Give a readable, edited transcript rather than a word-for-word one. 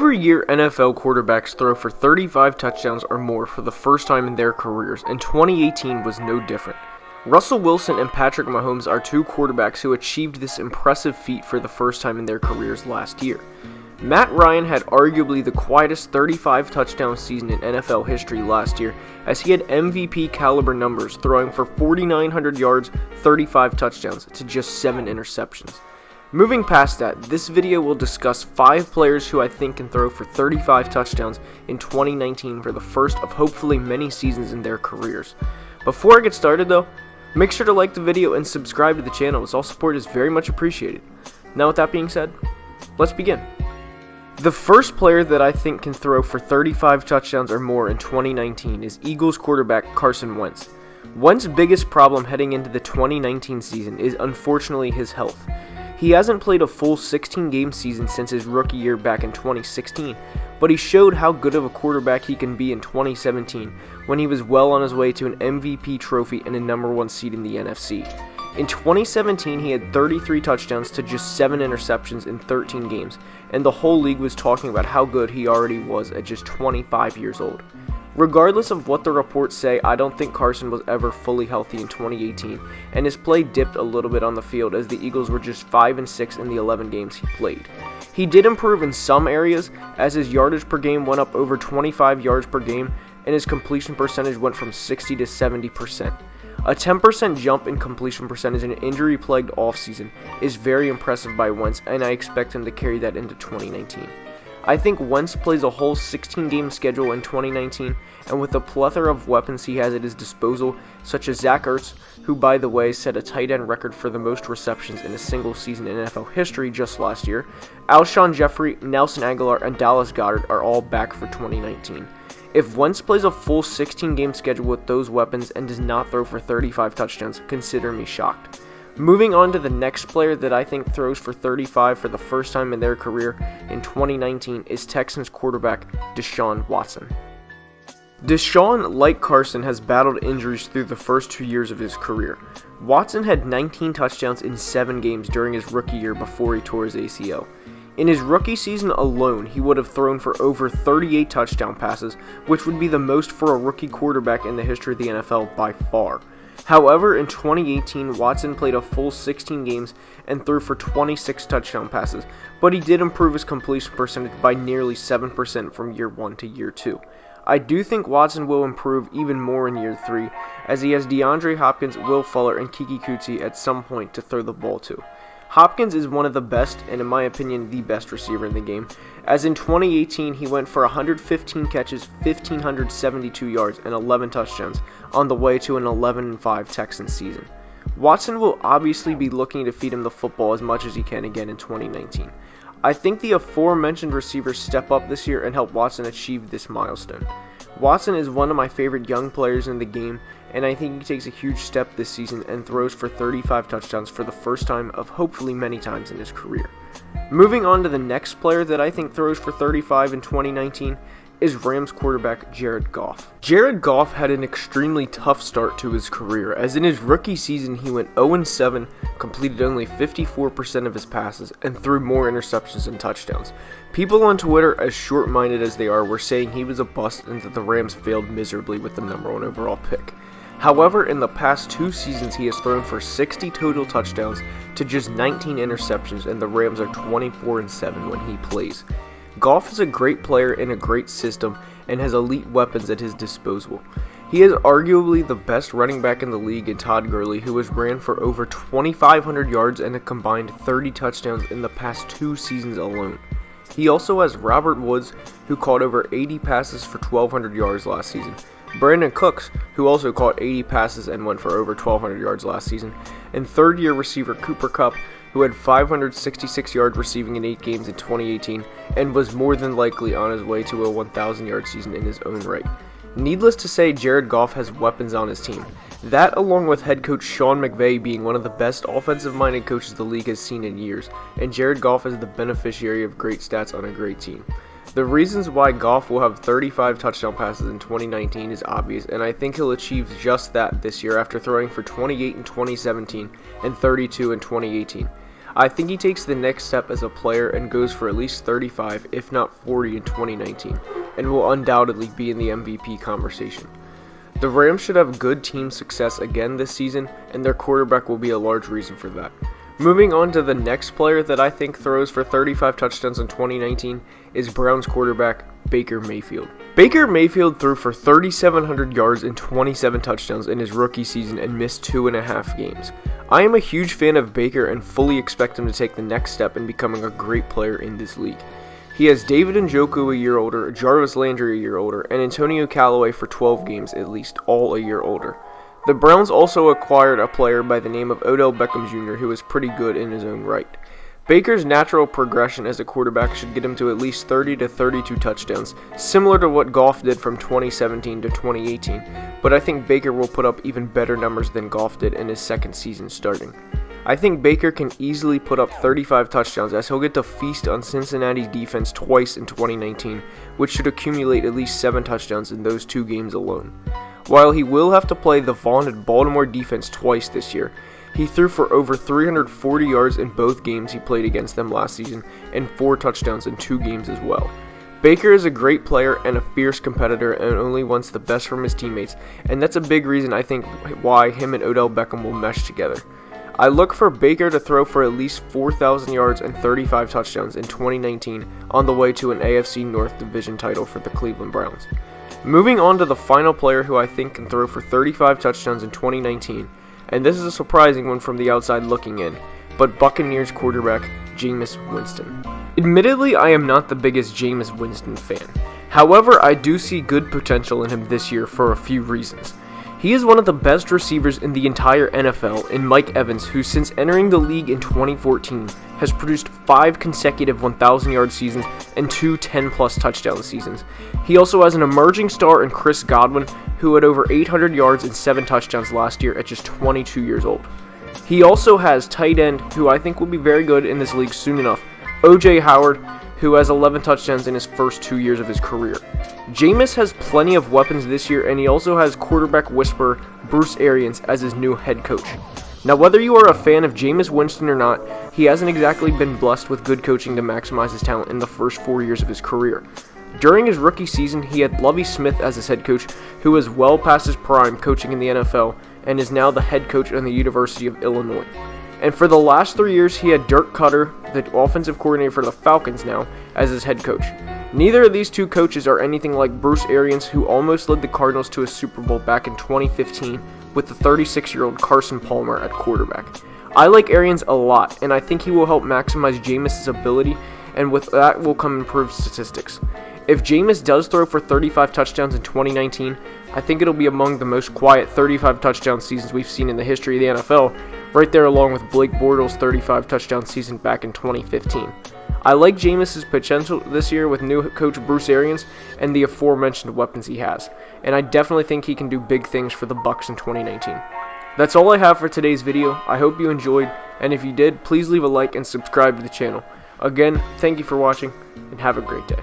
Every year, NFL quarterbacks throw for 35 touchdowns or more for the first time in their careers, and 2018 was no different. Russell Wilson and Patrick Mahomes are two quarterbacks who achieved this impressive feat for the first time in their careers last year. Matt Ryan had arguably the quietest 35 touchdown season in NFL history last year, as he had MVP caliber numbers, throwing for 4,900 yards, 35 touchdowns, to just 7 interceptions. Moving past that, this video will discuss 5 players who I think can throw for 35 touchdowns in 2019 for the first of hopefully many seasons in their careers. Before I get started though, make sure to like the video and subscribe to the channel, as all support is very much appreciated. Now with that being said, let's begin. The first player that I think can throw for 35 touchdowns or more in 2019 is Eagles quarterback Carson Wentz. Wentz's biggest problem heading into the 2019 season is unfortunately his health. He hasn't played a full 16-game season since his rookie year back in 2016, but he showed how good of a quarterback he can be in 2017 when he was well on his way to an MVP trophy and a #1 seed in the NFC. In 2017, he had 33 touchdowns to just 7 interceptions in 13 games, and the whole league was talking about how good he already was at just 25 years old. Regardless of what the reports say, I don't think Carson was ever fully healthy in 2018, and his play dipped a little bit on the field as the Eagles were just 5-6 in the 11 games he played. He did improve in some areas, as his yardage per game went up over 25 yards per game, and his completion percentage went from 60 to 70%. A 10% jump in completion percentage in an injury-plagued offseason is very impressive by Wentz, and I expect him to carry that into 2019. I think Wentz plays a whole 16-game schedule in 2019, and with the plethora of weapons he has at his disposal, such as Zach Ertz, who by the way set a tight end record for the most receptions in a single season in NFL history just last year, Alshon Jeffrey, Nelson Agholor, and Dallas Goedert are all back for 2019. If Wentz plays a full 16-game schedule with those weapons and does not throw for 35 touchdowns, consider me shocked. Moving on to the next player that I think throws for 35 for the first time in their career in 2019 is Texans quarterback Deshaun Watson. Deshaun, like Carson, has battled injuries through the first 2 years of his career. Watson had 19 touchdowns in 7 games during his rookie year before he tore his ACL. In his rookie season alone, he would have thrown for over 38 touchdown passes, which would be the most for a rookie quarterback in the history of the NFL by far. However, in 2018, Watson played a full 16 games and threw for 26 touchdown passes, but he did improve his completion percentage by nearly 7% from year 1 to year 2. I do think Watson will improve even more in year 3, as he has DeAndre Hopkins, Will Fuller, and Keke Coutee at some point to throw the ball to. Hopkins is one of the best, and in my opinion, the best receiver in the game, as in 2018 he went for 115 catches, 1,572 yards, and 11 touchdowns on the way to an 11-5 Texans season. Watson will obviously be looking to feed him the football as much as he can again in 2019. I think the aforementioned receivers step up this year and help Watson achieve this milestone. Watson is one of my favorite young players in the game, and I think he takes a huge step this season and throws for 35 touchdowns for the first time of hopefully many times in his career. Moving on to the next player that I think throws for 35 in 2019 is Rams quarterback Jared Goff. Jared Goff had an extremely tough start to his career, as in his rookie season he went 0-7, completed only 54% of his passes, and threw more interceptions than touchdowns. People on Twitter, as short-minded as they are, were saying he was a bust and that the Rams failed miserably with the #1 overall pick. However, in the past 2 seasons he has thrown for 60 total touchdowns to just 19 interceptions, and the Rams are 24-7 when he plays. Goff is a great player in a great system and has elite weapons at his disposal. He is arguably the best running back in the league in Todd Gurley, who has ran for over 2,500 yards and a combined 30 touchdowns in the past 2 seasons alone. He also has Robert Woods, who caught over 80 passes for 1,200 yards last season, Brandon Cooks, who also caught 80 passes and went for over 1,200 yards last season, and third-year receiver Cooper Kupp, who had 566 yards receiving in 8 games in 2018 and was more than likely on his way to a 1,000-yard season in his own right. Needless to say, Jared Goff has weapons on his team. That, along with head coach Sean McVay being one of the best offensive-minded coaches the league has seen in years, and Jared Goff is the beneficiary of great stats on a great team. The reasons why Goff will have 35 touchdown passes in 2019 is obvious, and I think he'll achieve just that this year after throwing for 28 in 2017 and 32 in 2018. I think he takes the next step as a player and goes for at least 35, if not 40 in 2019, and will undoubtedly be in the MVP conversation. The Rams should have good team success again this season, and their quarterback will be a large reason for that. Moving on to the next player that I think throws for 35 touchdowns in 2019 is Browns quarterback Baker Mayfield. Baker Mayfield threw for 3,700 yards and 27 touchdowns in his rookie season and missed 2.5 games. I am a huge fan of Baker and fully expect him to take the next step in becoming a great player in this league. He has David Njoku a year older, Jarvis Landry a year older, and Antonio Callaway for 12 games at least, all a year older. The Browns also acquired a player by the name of Odell Beckham Jr. who is pretty good in his own right. Baker's natural progression as a quarterback should get him to at least 30 to 32 touchdowns, similar to what Goff did from 2017 to 2018, but I think Baker will put up even better numbers than Goff did in his second season starting. I think Baker can easily put up 35 touchdowns as he'll get to feast on Cincinnati's defense twice in 2019, which should accumulate at least 7 touchdowns in those 2 games alone. While he will have to play the vaunted Baltimore defense twice this year, he threw for over 340 yards in both games he played against them last season and 4 touchdowns in 2 games as well. Baker is a great player and a fierce competitor and only wants the best from his teammates, and that's a big reason I think why him and Odell Beckham will mesh together. I look for Baker to throw for at least 4,000 yards and 35 touchdowns in 2019 on the way to an AFC North Division title for the Cleveland Browns. Moving on to the final player who I think can throw for 35 touchdowns in 2019, and this is a surprising one from the outside looking in, but Buccaneers quarterback Jameis Winston. Admittedly, I am not the biggest Jameis Winston fan. However, I do see good potential in him this year for a few reasons. He is one of the best receivers in the entire NFL in Mike Evans, who since entering the league in 2014 has produced 5 consecutive 1,000-yard seasons and 2 10-plus touchdown seasons. He also has an emerging star in Chris Godwin, who had over 800 yards and 7 touchdowns last year at just 22 years old. He also has tight end, who I think will be very good in this league soon enough, O.J. Howard, who has 11 touchdowns in his first 2 years of his career. Jameis has plenty of weapons this year, and he also has quarterback whisperer Bruce Arians as his new head coach. Now, whether you are a fan of Jameis Winston or not, he hasn't exactly been blessed with good coaching to maximize his talent in the first 4 years of his career. During his rookie season, he had Lovie Smith as his head coach, who was well past his prime coaching in the NFL, and is now the head coach at the University of Illinois. And for the last 3 years, he had Dirk Cutter, the offensive coordinator for the Falcons now, as his head coach. Neither of these 2 coaches are anything like Bruce Arians, who almost led the Cardinals to a Super Bowl back in 2015 with the 36-year-old Carson Palmer at quarterback. I like Arians a lot, and I think he will help maximize Jameis' ability, and with that will come improved statistics. If Jameis does throw for 35 touchdowns in 2019, I think it'll be among the most quiet 35 touchdown seasons we've seen in the history of the NFL, right there along with Blake Bortles' 35 touchdown season back in 2015. I like Jameis' potential this year with new coach Bruce Arians and the aforementioned weapons he has, and I definitely think he can do big things for the Bucs in 2019. That's all I have for today's video. I hope you enjoyed, and if you did, please leave a like and subscribe to the channel. Again, thank you for watching, and have a great day.